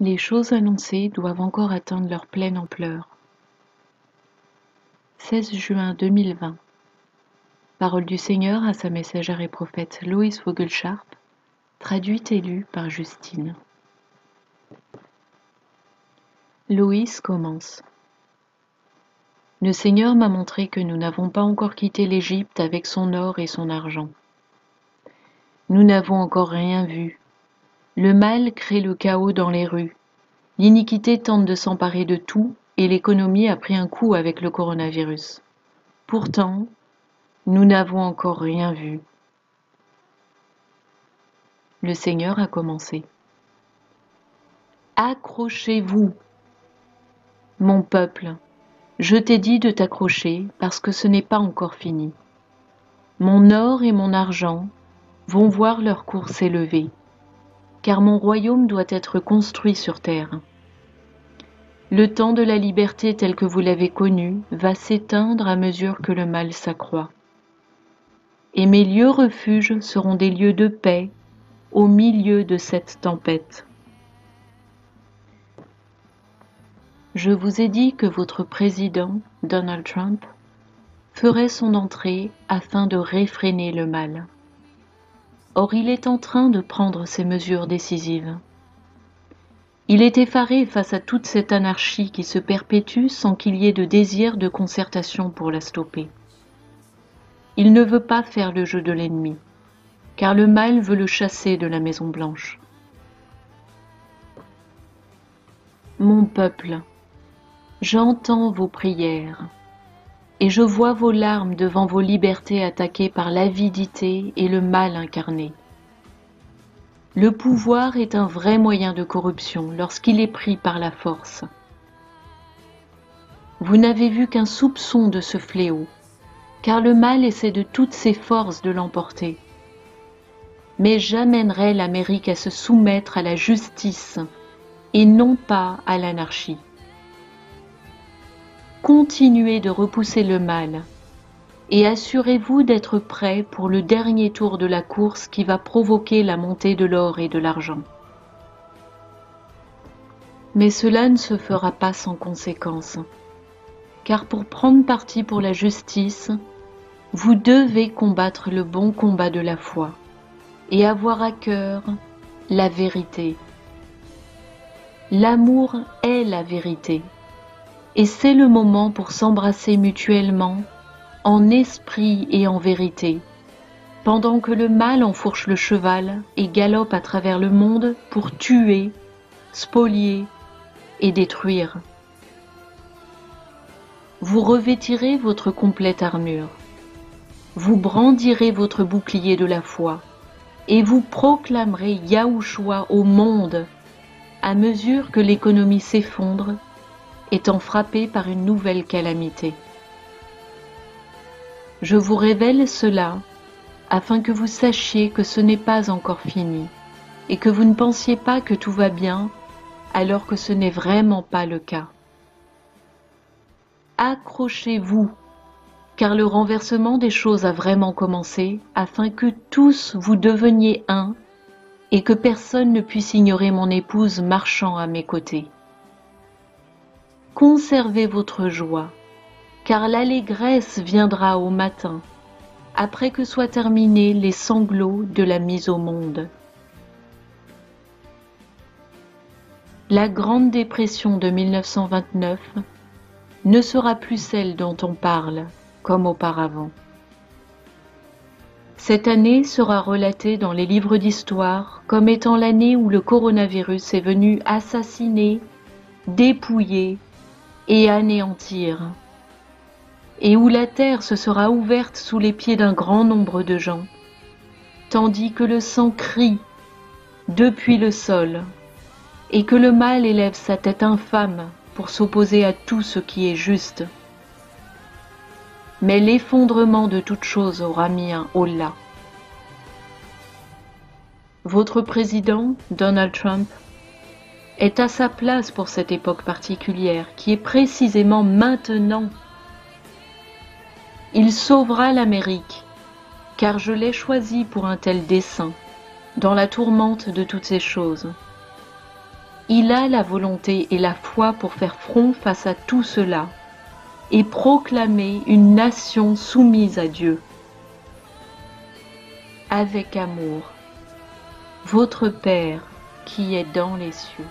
Les choses annoncées doivent encore atteindre leur pleine ampleur. 16 juin 2020. Parole du Seigneur à sa messagère et prophète Loïs Vogelcharp, traduite et lue par Justine. Loïs commence. Le Seigneur m'a montré que nous n'avons pas encore quitté l'Égypte avec son or et son argent. Nous n'avons encore rien vu. Le mal crée le chaos dans les rues. L'iniquité tente de s'emparer de tout et l'économie a pris un coup avec le coronavirus. Pourtant, nous n'avons encore rien vu. Le Seigneur a commencé. Accrochez-vous, mon peuple. Je t'ai dit de t'accrocher parce que ce n'est pas encore fini. Mon or et mon argent vont voir leur cours s'élever, car mon royaume doit être construit sur terre. Le temps de la liberté tel que vous l'avez connu va s'éteindre à mesure que le mal s'accroît. Et mes lieux refuges seront des lieux de paix au milieu de cette tempête. Je vous ai dit que votre président, Donald Trump, ferait son entrée afin de réfréner le mal. Or, il est en train de prendre ces mesures décisives. Il est effaré face à toute cette anarchie qui se perpétue sans qu'il y ait de désir de concertation pour la stopper. Il ne veut pas faire le jeu de l'ennemi, car le mal veut le chasser de la Maison-Blanche. Mon peuple, j'entends vos prières, et je vois vos larmes devant vos libertés attaquées par l'avidité et le mal incarné. Le pouvoir est un vrai moyen de corruption lorsqu'il est pris par la force. Vous n'avez vu qu'un soupçon de ce fléau, car le mal essaie de toutes ses forces de l'emporter. Mais j'amènerai l'Amérique à se soumettre à la justice et non pas à l'anarchie. Continuez de repousser le mal et assurez-vous d'être prêts pour le dernier tour de la course qui va provoquer la montée de l'or et de l'argent. Mais cela ne se fera pas sans conséquence, car pour prendre parti pour la justice, vous devez combattre le bon combat de la foi et avoir à cœur la vérité. L'amour est la vérité, et c'est le moment pour s'embrasser mutuellement en esprit et en vérité, pendant que le mal enfourche le cheval et galope à travers le monde pour tuer, spolier et détruire. Vous revêtirez votre complète armure, vous brandirez votre bouclier de la foi, et vous proclamerez Yahushua au monde à mesure que l'économie s'effondre, étant frappée par une nouvelle calamité. Je vous révèle cela afin que vous sachiez que ce n'est pas encore fini et que vous ne pensiez pas que tout va bien alors que ce n'est vraiment pas le cas. Accrochez-vous, car le renversement des choses a vraiment commencé afin que tous vous deveniez un et que personne ne puisse ignorer mon épouse marchant à mes côtés. Conservez votre joie, car l'allégresse viendra au matin, après que soient terminés les sanglots de la mise au monde. La Grande Dépression de 1929 ne sera plus celle dont on parle, comme auparavant. Cette année sera relatée dans les livres d'histoire comme étant l'année où le coronavirus est venu assassiner, dépouiller et anéantir, et où la terre se sera ouverte sous les pieds d'un grand nombre de gens, tandis que le sang crie depuis le sol, et que le mal élève sa tête infâme pour s'opposer à tout ce qui est juste. Mais l'effondrement de toute chose aura mis un holà. Votre président, Donald Trump, est à sa place pour cette époque particulière qui est précisément maintenant. Il sauvera l'Amérique, car je l'ai choisi pour un tel dessein, dans la tourmente de toutes ces choses. Il a la volonté et la foi pour faire front face à tout cela et proclamer une nation soumise à Dieu. Avec amour, votre Père qui est dans les cieux.